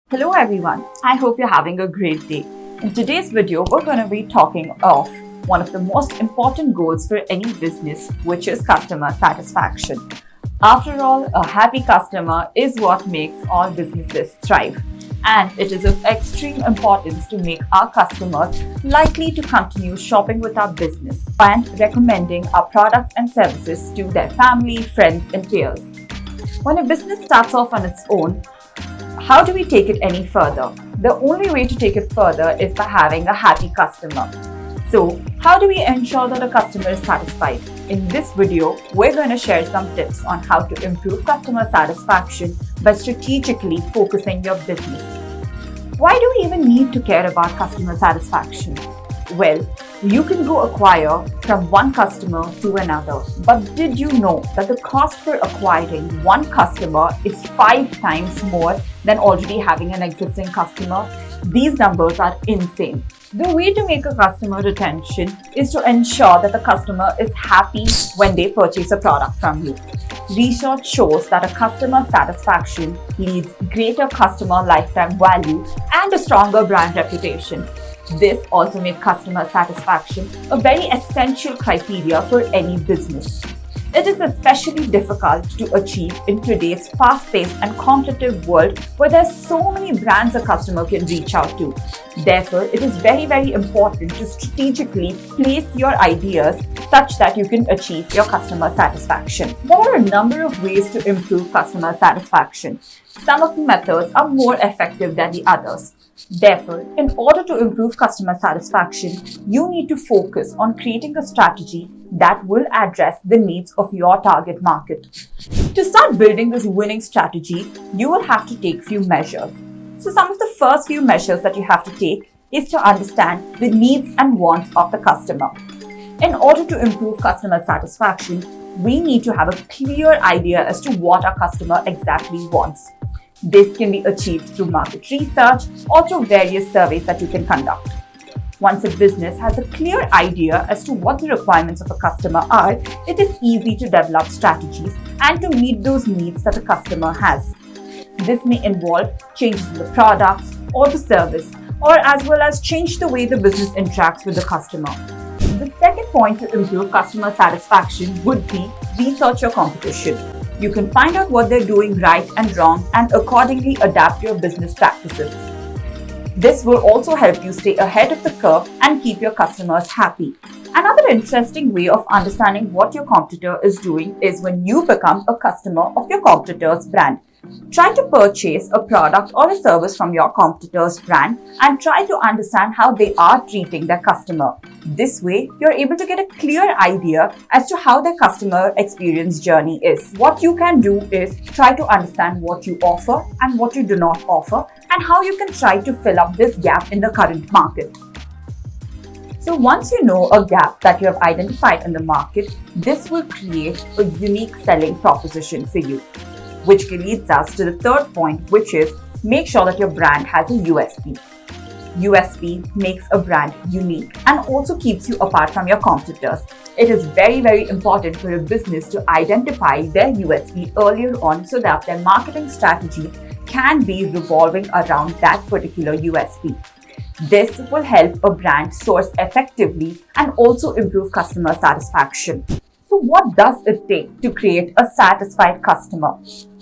Hello everyone, I hope you're having a great day. In today's video, we're going to be talking of one of the most important goals for any business, which is customer satisfaction. After all, a happy customer is what makes all businesses thrive. And it is of extreme importance to make our customers likely to continue shopping with our business and recommending our products and services to their family, friends, and peers. When a business starts off on its own, how do we take it any further? The only way to take it further is by having a happy customer. So, how do we ensure that a customer is satisfied? In this video, we're going to share some tips on how to improve customer satisfaction by strategically focusing your business. Why do we even need to care about customer satisfaction? Well, you can go acquire from one customer to another. But did you know that the cost for acquiring one customer is 5 times more than already having an existing customer? These numbers are insane. The way to make a customer retention is to ensure that the customer is happy when they purchase a product from you. Research shows that a customer satisfaction leads greater customer lifetime value and a stronger brand reputation. This also makes customer satisfaction a very essential criteria for any business. It is especially difficult to achieve in today's fast-paced and competitive world where there's so many brands a customer can reach out to. Therefore, it is very important to strategically place your ideas such that you can achieve your customer satisfaction. There are a number of ways to improve customer satisfaction. Some of the methods are more effective than the others. Therefore, in order to improve customer satisfaction, you need to focus on creating a strategy that will address the needs of your target market. To start building this winning strategy, you will have to take few measures. So some of the first few measures that you have to take is to understand the needs and wants of the customer. In order to improve customer satisfaction, we need to have a clear idea as to what our customer exactly wants. This can be achieved through market research or through various surveys that you can conduct. Once a business has a clear idea as to what the requirements of a customer are, it is easy to develop strategies and to meet those needs that the customer has. This may involve changes in the products or the service, or as well as change the way the business interacts with the customer. The second point to improve customer satisfaction would be research your competition. You can find out what they're doing right and wrong and accordingly adapt your business practices. This will also help you stay ahead of the curve and keep your customers happy. Another interesting way of understanding what your competitor is doing is when you become a customer of your competitor's brand. Try to purchase a product or a service from your competitor's brand and try to understand how they are treating their customer. This way, you're able to get a clear idea as to how their customer experience journey is. What you can do is try to understand what you offer and what you do not offer and how you can try to fill up this gap in the current market. So once you know a gap that you have identified in the market, this will create a unique selling proposition for you. Which leads us to the third point, which is make sure that your brand has a USP. USP makes a brand unique and also keeps you apart from your competitors. It is very important for a business to identify their USP earlier on so that their marketing strategy can be revolving around that particular USP. This will help a brand source effectively and also improve customer satisfaction. So what does it take to create a satisfied customer?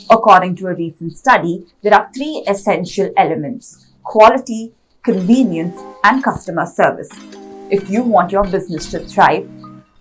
According to a recent study, there are 3 essential elements: quality, convenience, and customer service. If you want your business to thrive,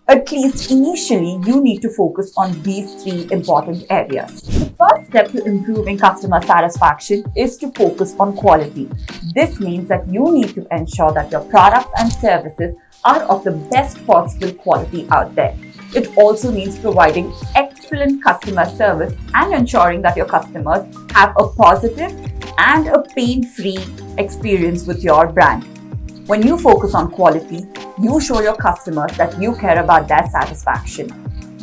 at least initially, you need to focus on these 3 important areas. The first step to improving customer satisfaction is to focus on quality. This means that you need to ensure that your products and services are of the best possible quality out there. It also means providing excellent customer service and ensuring that your customers have a positive and a pain-free experience with your brand. When you focus on quality, you show your customers that you care about their satisfaction.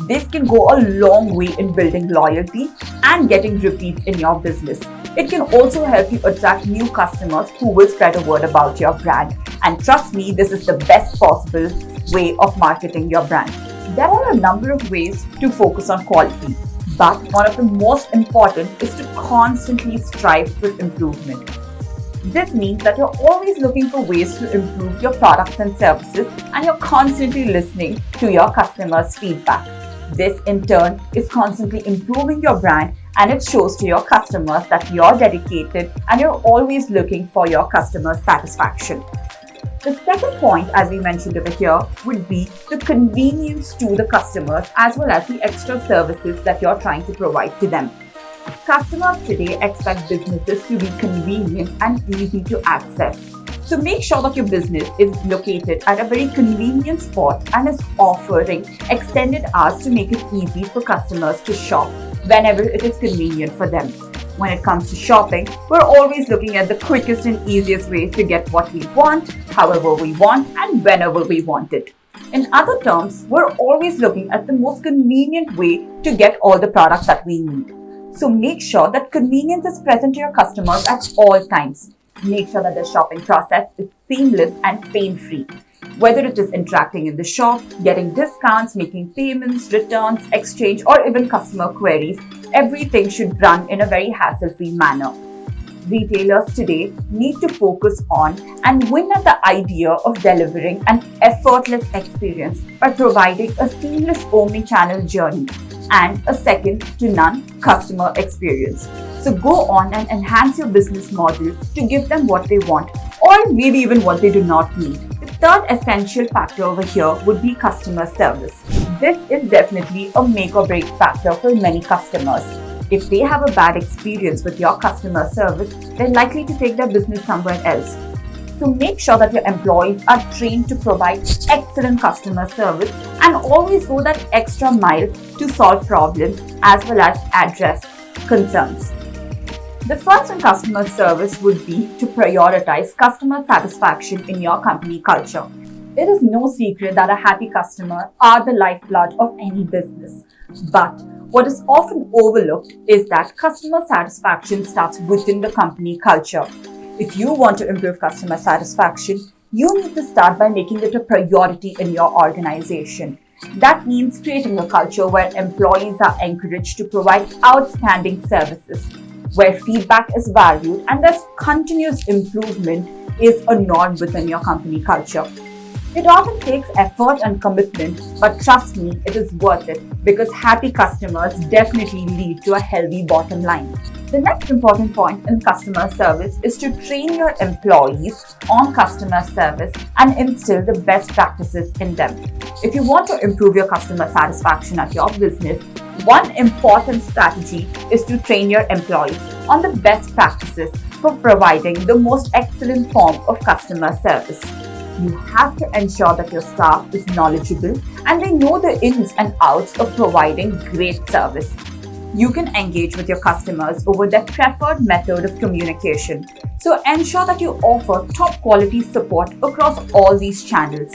This can go a long way in building loyalty and getting repeats in your business. It can also help you attract new customers who will spread a word about your brand. And trust me, this is the best possible way of marketing your brand. There are a number of ways to focus on quality, but one of the most important is to constantly strive for improvement. This means that you're always looking for ways to improve your products and services, and you're constantly listening to your customers' feedback. This in turn is constantly improving your brand, and it shows to your customers that you're dedicated and you're always looking for your customer satisfaction. The second point, as we mentioned over here, would be the convenience to the customers as well as the extra services that you're trying to provide to them. Customers today expect businesses to be convenient and easy to access. So make sure that your business is located at a very convenient spot and is offering extended hours to make it easy for customers to shop whenever it is convenient for them. When it comes to shopping, we're always looking at the quickest and easiest way to get what we want, however we want, and whenever we want it. In other terms, we're always looking at the most convenient way to get all the products that we need. So make sure that convenience is present to your customers at all times. Make sure that the shopping process is seamless and pain-free. Whether it is interacting in the shop, getting discounts, making payments, returns, exchange, or even customer queries, everything should run in a very hassle-free manner. Retailers today need to focus on and win at the idea of delivering an effortless experience by providing a seamless omni-channel journey and a second-to-none customer experience. So go on and enhance your business model to give them what they want or maybe even what they do not need. The third essential factor over here would be customer service. This is definitely a make or break factor for many customers. If they have a bad experience with your customer service, they're likely to take their business somewhere else. So make sure that your employees are trained to provide excellent customer service and always go that extra mile to solve problems as well as address concerns. The first in customer service would be to prioritize customer satisfaction in your company culture. It is no secret that a happy customer are the lifeblood of any business. But what is often overlooked is that customer satisfaction starts within the company culture. If you want to improve customer satisfaction, you need to start by making it a priority in your organization. That means creating a culture where employees are encouraged to provide outstanding services, where feedback is valued and thus continuous improvement is a norm within your company culture. It often takes effort and commitment, but trust me, it is worth it because happy customers definitely lead to a healthy bottom line. The next important point in customer service is to train your employees on customer service and instill the best practices in them. If you want to improve your customer satisfaction at your business, one important strategy is to train your employees on the best practices for providing the most excellent form of customer service. You have to ensure that your staff is knowledgeable and they know the ins and outs of providing great service. You can engage with your customers over their preferred method of communication. So ensure that you offer top quality support across all these channels.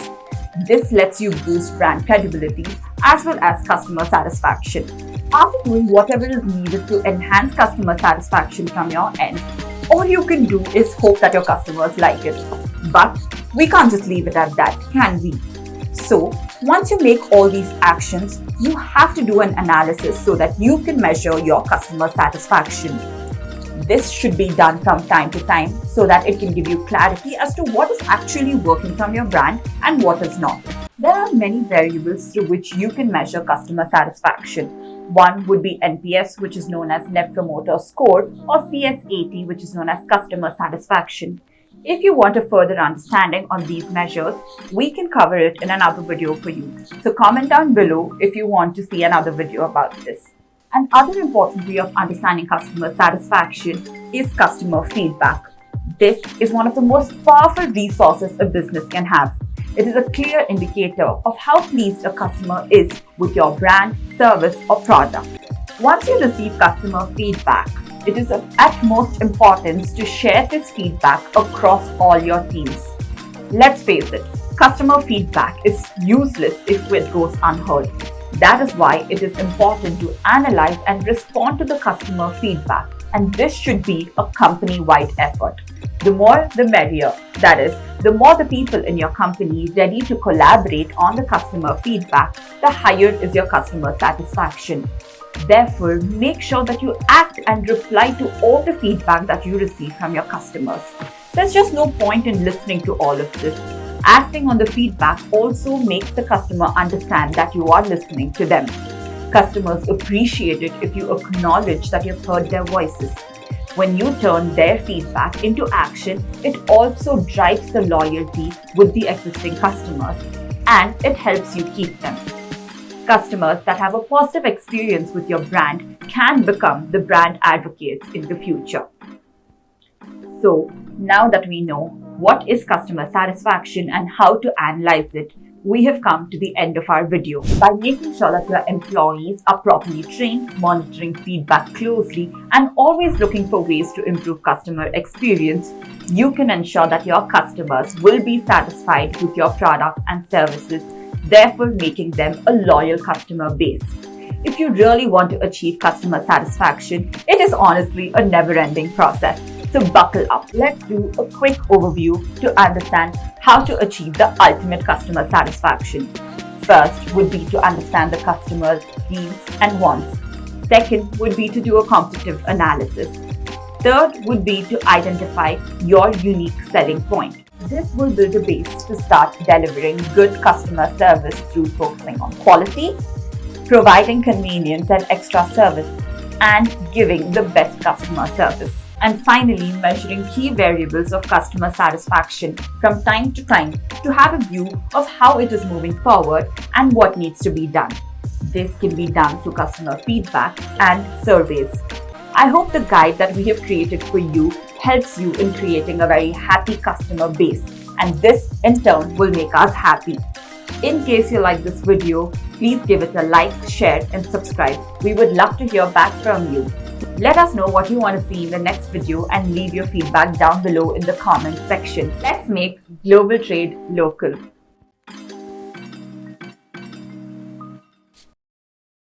This lets you boost brand credibility as well as customer satisfaction. After doing whatever is needed to enhance customer satisfaction from your end, all you can do is hope that your customers like it. But we can't just leave it at that, can we? So, once you make all these actions, you have to do an analysis so that you can measure your customer satisfaction. This should be done from time to time so that it can give you clarity as to what is actually working from your brand and what is not. There are many variables through which you can measure customer satisfaction. One would be NPS, which is known as Net Promoter Score, or CSAT, which is known as Customer Satisfaction. If you want a further understanding on these measures, we can cover it in another video for you. So comment down below if you want to see another video about this. Another important way of understanding customer satisfaction is customer feedback. This is one of the most powerful resources a business can have. It is a clear indicator of how pleased a customer is with your brand, service, or product. Once you receive customer feedback, it is of utmost importance to share this feedback across all your teams. Let's face it, customer feedback is useless if it goes unheard. That is why it is important to analyze and respond to the customer feedback, and this should be a company-wide effort. The more, the merrier. That is, the more the people in your company ready to collaborate on the customer feedback, the higher is your customer satisfaction. Therefore, make sure that you act and reply to all the feedback that you receive from your customers. There's just no point in listening to all of this. Acting on the feedback also makes the customer understand that you are listening to them. Customers appreciate it if you acknowledge that you've heard their voices. When you turn their feedback into action, it also drives the loyalty with the existing customers and it helps you keep them. Customers that have a positive experience with your brand can become the brand advocates in the future. So, now that we know what is customer satisfaction and how to analyze it, we have come to the end of our video. By making sure that your employees are properly trained, monitoring feedback closely, and always looking for ways to improve customer experience, you can ensure that your customers will be satisfied with your products and services, therefore making them a loyal customer base. If you really want to achieve customer satisfaction, it is honestly a never-ending process. So buckle up. Let's do a quick overview to understand how to achieve the ultimate customer satisfaction. First would be to understand the customer's needs and wants. Second would be to do a competitive analysis. Third would be to identify your unique selling point. This will build a base to start delivering good customer service through focusing on quality, providing convenience and extra service, and giving the best customer service. And finally, measuring key variables of customer satisfaction from time to time to have a view of how it is moving forward and what needs to be done. This can be done through customer feedback and surveys. I hope the guide that we have created for you helps you in creating a very happy customer base, and this in turn will make us happy. In case you like this video, please give it a like, share and subscribe. We would love to hear back from you. Let us know what you want to see in the next video and leave your feedback down below in the comments section. Let's make global trade local.